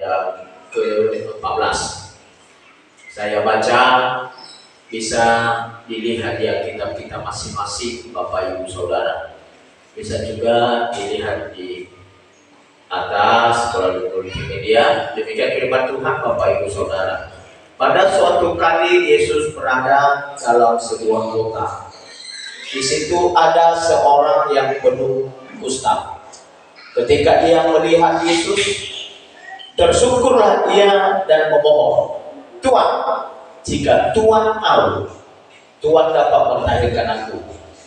dalam ke-14. Saya baca, bisa dilihat di Alkitab kita masing-masing, Bapak Ibu Saudara. Bisa juga dilihat di atas melalui multimedia. Demikian firman Tuhan, Bapak Ibu Saudara. Pada suatu kali Yesus berada dalam sebuah kota. Di situ ada seorang yang penuh kusta. Ketika dia melihat Yesus, tersyukurlah ia dan memohon, "Tuhan, jika Tuhan mau, Tuhan dapat mentahirkan aku."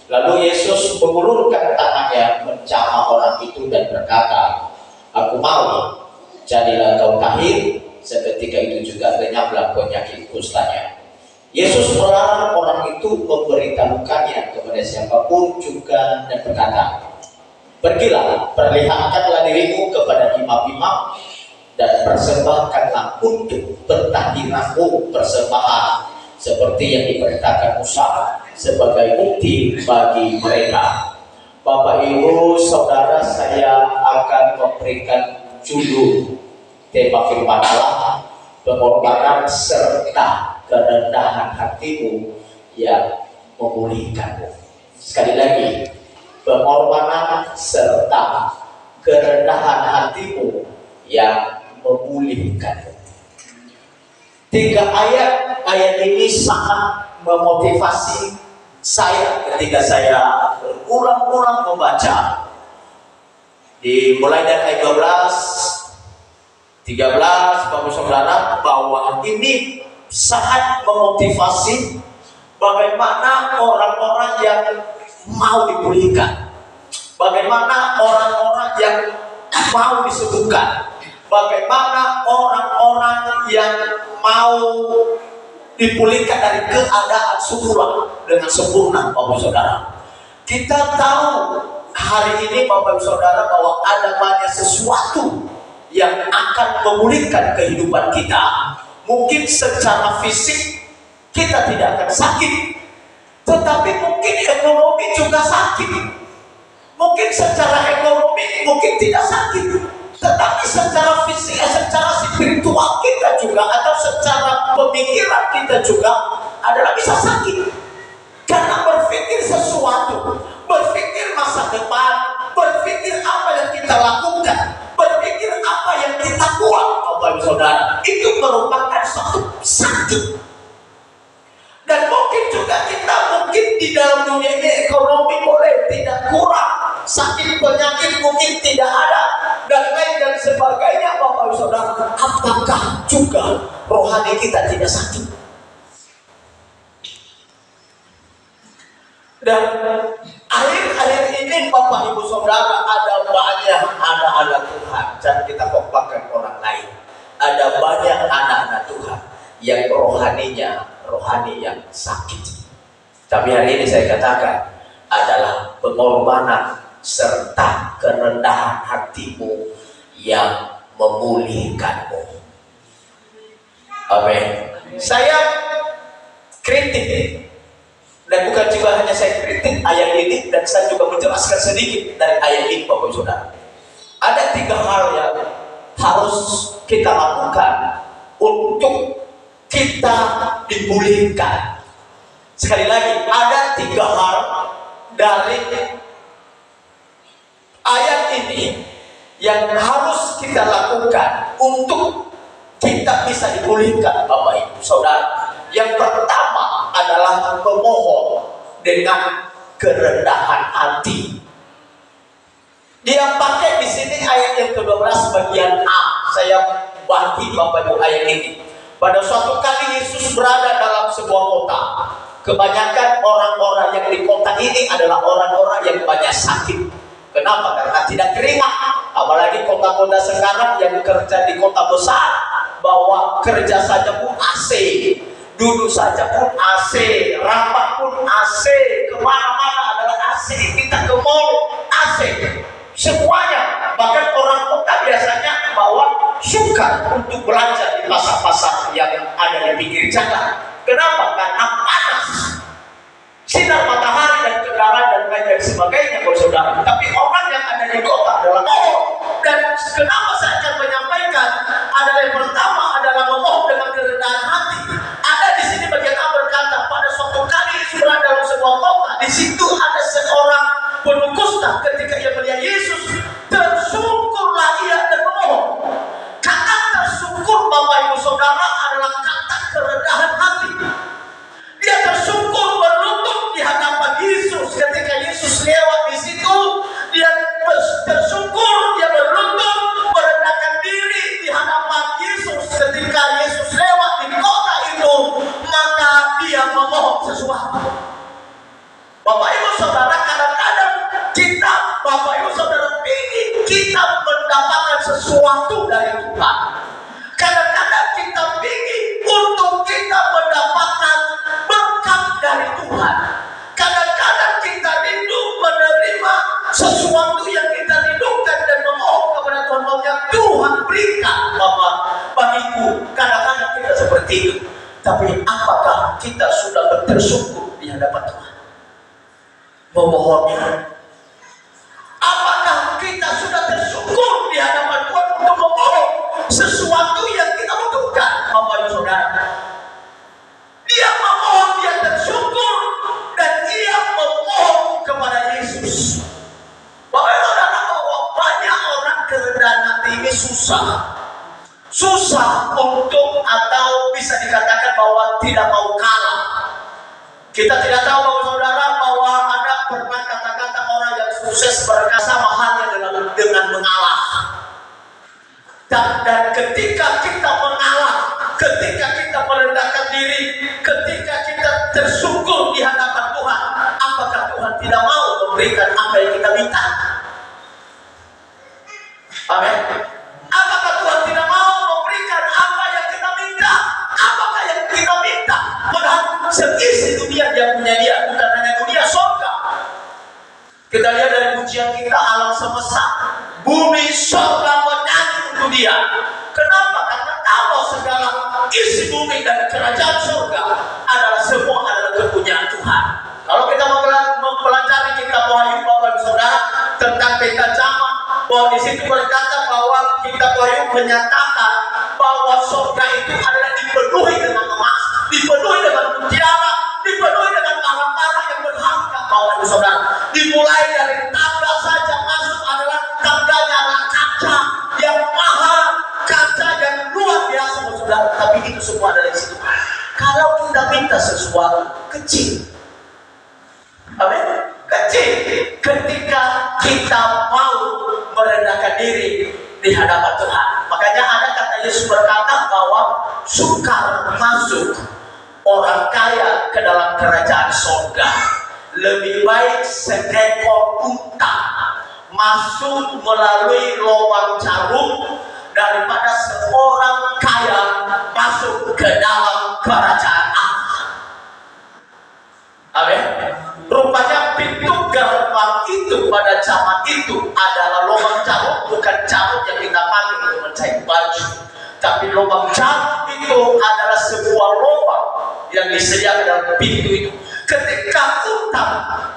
Lalu Yesus mengulurkan tangannya menjamah orang itu dan berkata, "Aku mau, jadilah kau tahir." Seketika itu juga lenyaplah penyakit kustanya. Yesus melarang orang itu memberitahukannya kepada siapapun juga dan berkata, "Pergilah, perlihatkanlah dirimu kepada imam-imam dan persembahkanlah untuk pentahiranmu persembahan seperti yang diperintahkan Musa sebagai bukti bagi mereka." Bapak Ibu Saudara, saya akan memberikan judul tema firman Allah, pengorbanan serta kerendahan hatimu yang memulihkanmu. Sekali lagi, pengorbanan serta kerendahan hatimu yang memulihkanmu. 3 ayat ini sangat memotivasi saya ketika saya berulang-ulang membaca. Dimulai dari ayat 13, Bapak Saudara, bahwa ini sangat memotivasi bagaimana orang-orang yang mau dipulihkan, bagaimana orang-orang yang mau disembuhkan, bagaimana orang-orang yang mau dipulihkan dari keadaan semula dengan sempurna. Bapak Saudara, kita tahu hari ini Bapak Saudara bahwa ada banyak sesuatu yang akan memulihkan kehidupan kita. Mungkin secara fisik kita tidak akan sakit, tetapi mungkin ekonomi juga sakit. Mungkin secara ekonomi mungkin tidak sakit, tetapi secara fisik, secara spiritual kita juga, atau secara pemikiran kita juga adalah bisa sakit. Karena berpikir sesuatu, berpikir masa depan, berpikir apa yang kita lakukan, berpikir apa yang kita buat, Bapak Ibu Saudara, itu merupakan suatu sakit. Dan mungkin juga kita di dalam dunia ini ekonomi boleh tidak kurang, sakit penyakit mungkin tidak ada, dan lain dan sebagainya. Bapak Ibu Saudara, apakah juga rohani kita tidak sakit? Dan akhir-akhir ini Bapak Ibu Saudara, ada banyak anak-anak Tuhan, jangan kita khotbahkan orang lain, ada banyak anak-anak Tuhan yang rohani yang sakit. Tapi hari ini saya katakan adalah pengorbanan serta kerendahan hatimu yang memulihkanmu. Amin. Saya kritik, dan bukan juga hanya saya kritik ayat ini, dan saya juga menjelaskan sedikit dari ayat ini, Bapak Saudara. Ada 3 hal yang harus kita lakukan untuk kita dipulihkan. Sekali lagi, ada 3 hal dari ayat ini yang harus kita lakukan untuk kita bisa dipulihkan, Bapak Ibu Saudara. Yang pertama adalah memohon dengan kerendahan hati. Dia pakai di sini ayat yang ke-12 bagian A. Saya bagi Bapak Ibu ayat ini. Pada suatu kali Yesus berada dalam sebuah kota. Kebanyakan orang-orang yang di kota ini adalah orang-orang yang banyak sakit. Kenapa? Karena tidak keringat. Apalagi kota-kota sekarang yang kerja di kota besar, bahwa kerja saja pun AC, duduk saja pun AC, rapat pun AC, kemana-mana adalah AC, kita ke mall AC, semuanya. Bahkan orang kota biasanya bawa suka untuk belanja di pasar-pasar yang ada di pinggir jalan. Kenapa? Karena panas, sinar matahari dan kendaraan dan lain sebagainya, saudara. Tapi orang yang ada di kota adalah dan kenapa saya akan menyampaikan adalah Bapak Ibu Saudara, adalah kata kerendahan hati. Dia tersungkur berlutut di hadapan Yesus. Ketika Yesus lewat di situ, dia tersungkur, dia berlutut, merendahkan diri di hadapan Yesus. Ketika Yesus lewat di kota itu, maka dia memohon sesuatu. Bapak Ibu Saudara, kadang-kadang kita, Bapak Ibu Saudara, ingin kita mendapatkan sesuatu dari Tuhan. Kadang-kadang kita ingin untuk kita mendapatkan berkat dari Tuhan. Kadang-kadang kita rindu menerima sesuatu yang kita rindukan dan memohon kepada Tuhan, maunya Tuhan berikan. Bapak, bagiku, kadang-kadang kita seperti itu. Tapi apakah kita sudah bersungkur di hadapan Tuhan? Memohonnya. Apakah kita sudah tersungkur di hadapan Tuhan untuk memohon sesuatu yang kita butuhkan? Bapak Ibu Saudara, dia memohon, dia tersungkur, dan dia memohon kepada Yesus. Bapak Ibu Saudara, bahwa banyak orang kerendahan hati ini susah untuk, atau bisa dikatakan bahwa tidak mau kalah. Kita tidak tahu Bapak Saudara bahwa ada pernah kata-kata orang yang sukses berkata mahalnya dengan mengalah. Dan ketika kita mengalah, ketika kita merendahkan diri, ketika kita tersungkur di hadapan Tuhan, apakah Tuhan tidak mau memberikan apa yang kita minta? Amin. Apakah Tuhan tidak mau memberikan apa yang kita minta? Apakah yang kita minta? Padahal seisi dunia dia punya dia, bukan hanya dunia surga. Kita lihat dari pujian kita, alam semesta, bumi, surga menyanyi untuk dia. Kenapa? Karena kalau segala isi bumi dan kerajaan surga semua adalah kepunyaan Tuhan. Kalau kita mempelajari kitab Wahyu, Bapak Ibu Saudara, tentang peta zaman, bahwa di situ berkata bahwa kitab Wahyu menyatakan bahwa surga itu adalah dipenuhi dengan emas, dipenuhi dengan mutiara, dipenuhi dengan barang-barang yang berharga. Bapak Ibu Saudara, dimulai dari tangga saja masuk adalah tangganya adalah kaca yang mahal, kaca yang luar biasa, Bapak Saudara. Tapi itu semua ada di situ. Kalau kita minta sesuatu kecil, amin, kecil, ketika kita mau merendahkan diri di hadapan Tuhan. Makanya ada kata Yesus berkata bahwa sukar masuk orang kaya ke dalam kerajaan surga. Lebih baik seekor unta masuk melalui lubang jarum daripada seorang kaya masuk ke dalam kerajaan Allah. Amin. Rupanya pintu gerbang itu pada zaman itu adalah lubang jarum, bukan jarum yang kita pakai untuk menjahit baju, tapi lubang jarum itu adalah sebuah lubang yang disediakan dalam pintu itu. Ketika unta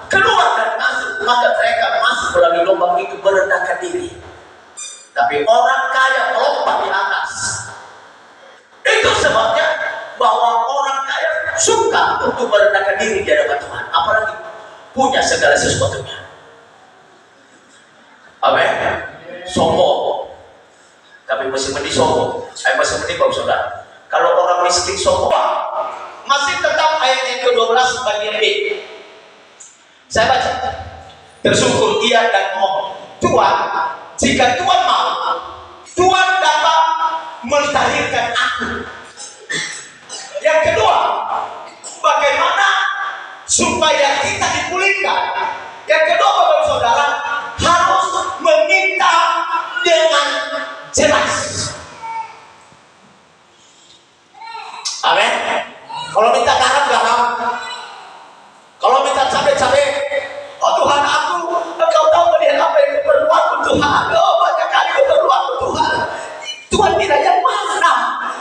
keluar dan masuk, maka mereka masuk melalui lubang itu merendahkan diri. Tapi orang kaya melompat di atas. Itu sebabnya bahwa orang kaya suka untuk merendahkan diri di hadapan Tuhan, apalagi punya segala sesuatunya. Amin. Sombong, tapi masih mending sombong. Saya masih mending Bapak Saudara. Kalau orang miskin sombong, masih tetap ayat yang ke-12 bagian B. Saya baca. Tersyukur ia dan mohon Tuhan, jika Tuhan mau, Tuhan dapat mentahirkan aku. Yang kedua, bagaimana supaya kita dipulihkan? Yang kedua, Bapak Saudara, harus meminta dengan jelas. Amin. Kalau minta garam, garam. Kalau minta cabai, oh Tuhan, Engkau tahu melihat apa yang keperluanku Tuhan. Oh, banyak kali keperluanku Tuhan. Tuhan tidak yang mana?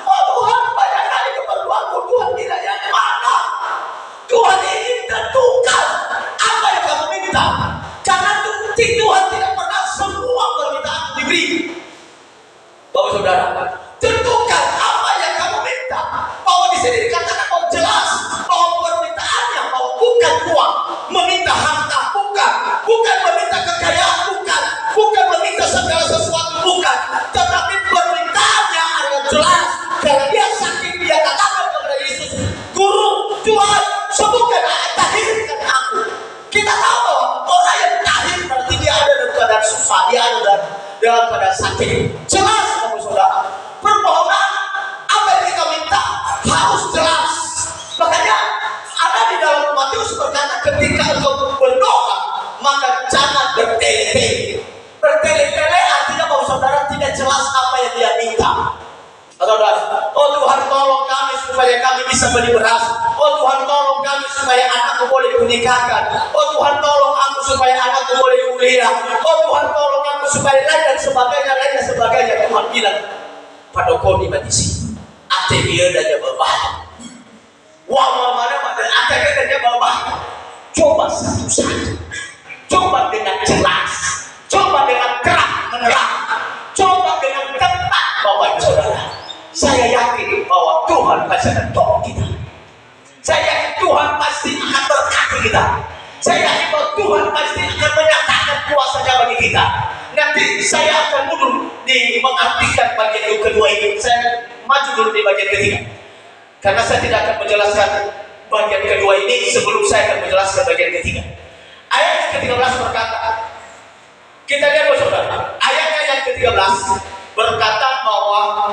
Oh Tuhan, banyak kali keperluanku Tuhan tidak yang mana? Tuhan ingin tentukan apa yang kamu minta. Karena Tuhan tidak pernah semua permintaan diberi. Bapak Saudara, tentukan apa yang kamu minta. Bahwa di sini dikatakan bahwa jelas bahwa permintaannya bahwa bukan uang, meminta harta, bukan meminta kekayaan, bukan meminta segala sesuatu, bukan. Tetapi permintaannya adalah jelas sakit. Jelas kamu saudara, permohonan apa yang kita minta harus jelas. Makanya ada di dalam Matius berkata, ketika engkau berdoa maka jangan bertele-tele. Bertele-tele artinya bahwa saudara tidak jelas apa yang dia minta. Saudara, oh Tuhan tolong kami supaya kami bisa beli beras. Oh Tuhan tolong kami supaya anakku boleh kunikahkan. Oh Tuhan tolong aku supaya anakku boleh kuliah. Oh Tuhan tolong aku supaya lain dan sebagainya. Tuhan bilang pada kau di sini, ate dia dan jabah. Wah mana dan ate dia dan jabah. Coba satu-satu. Coba dengan jelas. Coba dengan terang menerang. Coba dengan ketat, Bapak Ibu Saudara. Saya yakin bahwa Tuhan pasti akan tolong kita. Saya yakin Tuhan pasti akan berkati kita. Saya yakin bahwa Tuhan pasti akan menyatakan kuasanya bagi kita. Nanti saya akan mundur di mengartikan bagian kedua ini. Saya maju dulu di bagian ketiga. Karena saya tidak akan menjelaskan bagian kedua ini sebelum saya akan menjelaskan bagian ketiga. Ayat yang ke-13 berkata, kita lihat saudara, ayatnya yang ke-13 berkata bahwa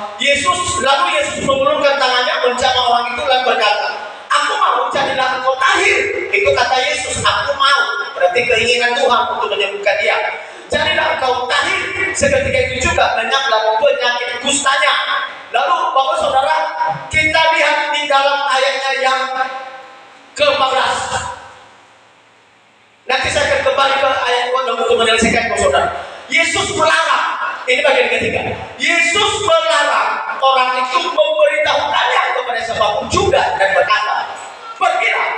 lalu Yesus mengulurkan tangannya menjamah orang itu dan berkata, aku mau jadilah engkau tahir. Itu kata Yesus, aku mau. Berarti keinginan Tuhan untuk menyembuhkan dia. Jadilah engkau tahir. Seketika itu juga lenyaplah penyakit kustanya. Lalu Bapak Saudara, kita lihat di dalam ayatnya yang ke-14. Nanti saya akan kembali ke ayat untuk menyelesaikan Bapak Saudara. Yesus melarang. Ini bagian ketiga. Yesus melarang orang itu memberitahukannya kepada siapapun juga dan berkata, pergilah,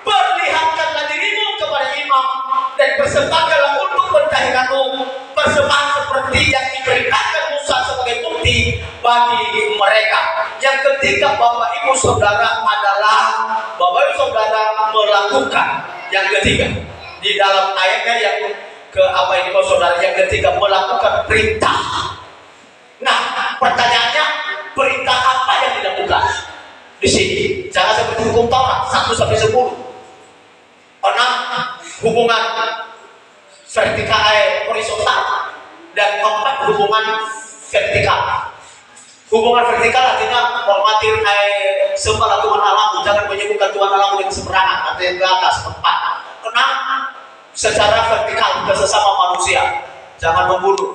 perlihatkanlah dirimu kepada imam dan persembahkanlah untuk pentahiranmu persembahan seperti yang diperintahkan Musa sebagai bukti bagi mereka. Yang ketiga Bapak Ibu Saudara adalah Bapak Ibu Saudara melakukan yang ketiga di dalam ayatnya yang ini Bapak Saudara, yang ketiga melakukan perintah. Nah, pertanyaannya, perintah apa yang dilakukan di sini? Jangan seperti hukum Taurat 1 sampai 10. 6 hubungan vertikal horizontal dan 4 hubungan vertikal. Hubungan vertikal artinya hormati sembahlah Tuhan Allahmu, jangan menyebutkan Tuhan Allahmu dengan sembarangan, artinya ke atas 4. 6 secara vertikal ke sesama manusia, jangan membunuh,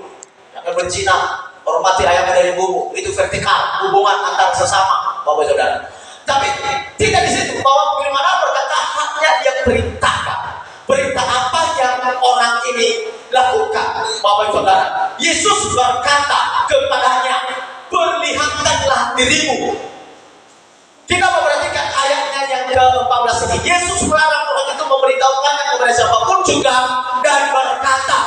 jangan berzina, hormati ayah dan ibumu. Itu vertikal, hubungan antar sesama Bapak Saudara. Tapi tidak di situ bahwa bagaimana berkata haknya dia perintahkan. Perintah apa yang orang ini lakukan Bapak Saudara? Yesus berkata kepadanya, perlihatkanlah dirimu. Kita memperhatikan ayatnya yang ke-14 ini. Yesus melarang orang itu memberitahukannya kepada siapapun juga dan berkata,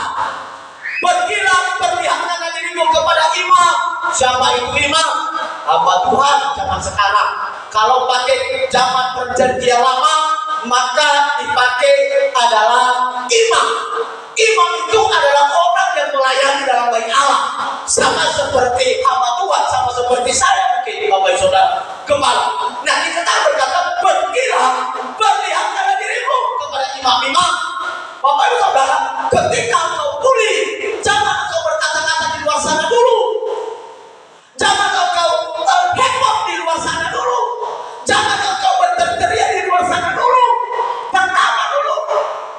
pergilah, perlihatkanlah dirimu kepada imam. Siapa itu imam? Hamba Tuhan zaman sekarang. Kalau pakai zaman perjanjian lama, maka dipakai adalah imam. Imam itu adalah orang yang melayani dalam bait Allah, sama seperti hamba Tuhan, sama seperti saya mungkin Bapak Saudara, gembala. Nah, kita berkata, pergilah, perlihatkanlah dirimu kepada imam-imam. Bapak Ibu Saudara, ketika engkau pulih, jangan engkau berkata-kata di luar sana dulu. Jangan engkau heboh di luar sana dulu. Jangan engkau berteriak di luar sana dulu. Pertama dulu,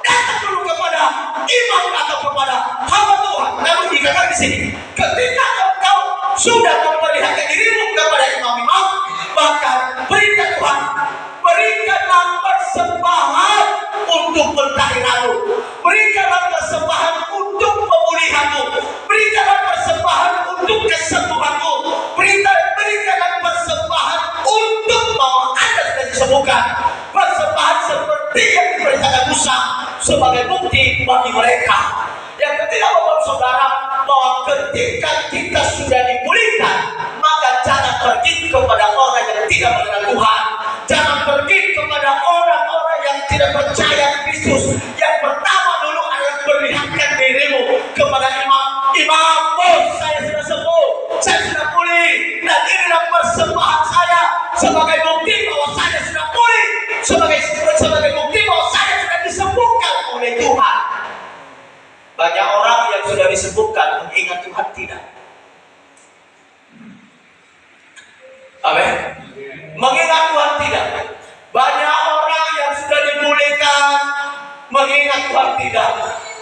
datang dulu kepada imam atau kepada hamba Tuhan. Namun dikatakan di sini, ketika engkau sudah memperlihatkan dirimu kepada imam-imam, maka berikan Tuhan, berikanlah persembahan untuk pentahiranmu, berikanlah persembahan untuk pemulihanmu, berikanlah persembahan untuk kesembuhanmu, berikanlah persembahan untuk bahwa Anda sudah disembuhkan, persembahan seperti yang diperintahkan Musa sebagai bukti bagi mereka. Yang ketiga Bapak Saudara, bahwa ketika kita sudah dipulihkan, maka jangan pergi kepada orang yang tidak mengenal Tuhan, jangan pergi kepada orang-orang yang tidak percaya Kristus. Yang pertama dulu adalah perlihatkan dirimu kepada imam. Imam, oh saya sudah sembuh, saya sudah pulih, dan inilah persembahan saya sebagai bukti bahwa saya sudah pulih, sebagai bukti bahwa saya sudah disembuhkan oleh Tuhan. Banyak orang yang sudah disembuhkan mengingat Tuhan tidak. Amin. Mengingat Tuhan tidak. Banyak orang yang sudah dipulihkan, mengingat Tuhan tidak.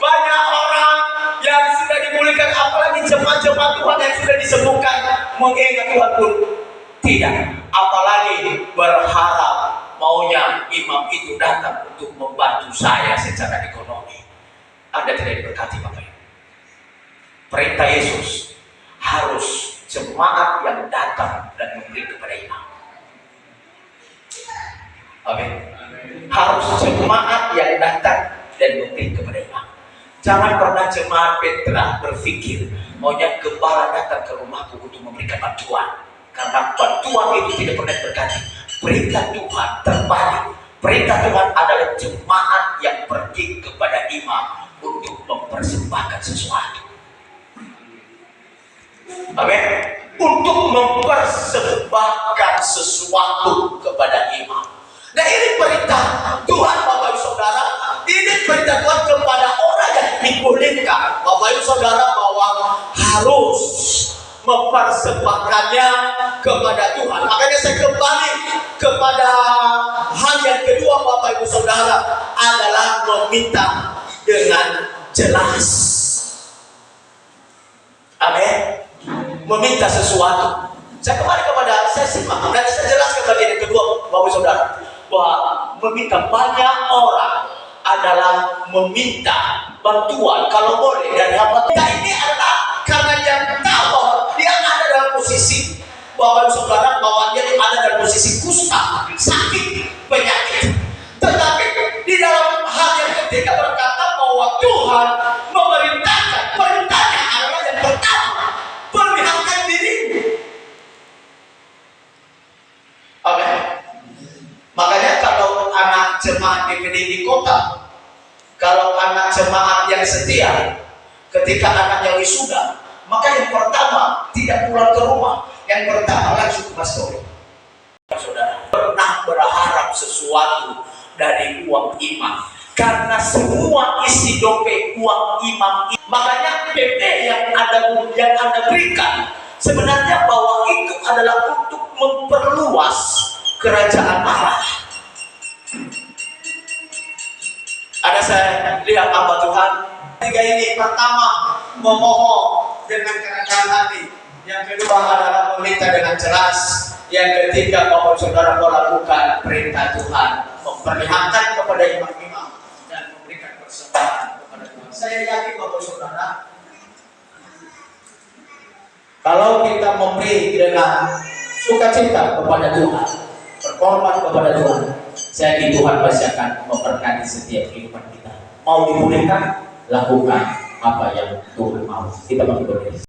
Banyak orang yang sudah dipulihkan, apalagi jemaat-jemaat Tuhan yang sudah disembuhkan, mengingat Tuhan pun tidak. Apalagi berharap maunya imam itu datang untuk membantu saya secara ekonomi. Anda tidak diberkati, Bapak Ibu. Perintah Yesus harus jemaat yang datang dan memberi kepada imam. Amin. Harus jemaat yang datang dan memberi kepada imam. Jangan pernah jemaat Petra berpikir maunya gembala datang ke rumahku untuk memberikan bantuan, karena bantuan itu tidak pernah berkati. Perintah Tuhan terbalik. Perintah Tuhan adalah jemaat yang pergi kepada imam untuk mempersembahkan sesuatu. Amin. Untuk mempersembahkan sesuatu kepada imam. Nah, ini perintah Tuhan, Bapak Ibu Saudara. Ini perintah Tuhan kepada orang yang dipulihkan, Bapak Ibu Saudara, bahwa harus mempersembahkannya kepada Tuhan. Makanya saya kembali kepada hal yang kedua, Bapak Ibu Saudara, adalah meminta dengan jelas. Amin. Meminta sesuatu. Saya kembali kepada, saya simak dan saya jelaskan bagian yang kedua, Bapak Ibu Saudara, bahwa meminta, banyak orang adalah meminta bantuan kalau boleh dari hamba Tuhan. Ini adalah karena dia tahu bahwa dia ada dalam posisi, Bapak Ibu Saudara, bahwa dia ada dalam posisi kusta, sakit, penyakit. Tetapi di dalam hal yang ketiga berkata bahwa Tuhan memerintahkan, perintahnya adalah yang pertama, perlihatkan dirimu. Oke. Makanya kalau anak jemaat DPD di kota, kalau anak jemaat yang setia, ketika anaknya wisuda, maka yang pertama tidak pulang ke rumah, yang pertama langsung ke pastori. Saudara pernah berharap sesuatu dari uang imam, karena semua isi dompet uang imam. Makanya PP yang Anda berikan sebenarnya bahwa itu adalah untuk memperluas kerajaan Allah. Ada saya lihat hamba Tuhan tiga ini, pertama memohon dengan kerendahan hati, yang kedua adalah meminta dengan jelas, yang ketiga Bapak Saudara melakukan perintah Tuhan, memperlihatkan kepada imam-imam dan memberikan persembahan kepada Tuhan. Saya yakin Bapak Saudara, kalau kita memberi dengan sukacita kepada Tuhan, berkorban kepada Tuhan, saya yakin Tuhan pasti akan memberkati setiap kehidupan kita. Mau dipulihkan, lakukan apa yang Tuhan mau. Kita bagi berdiri.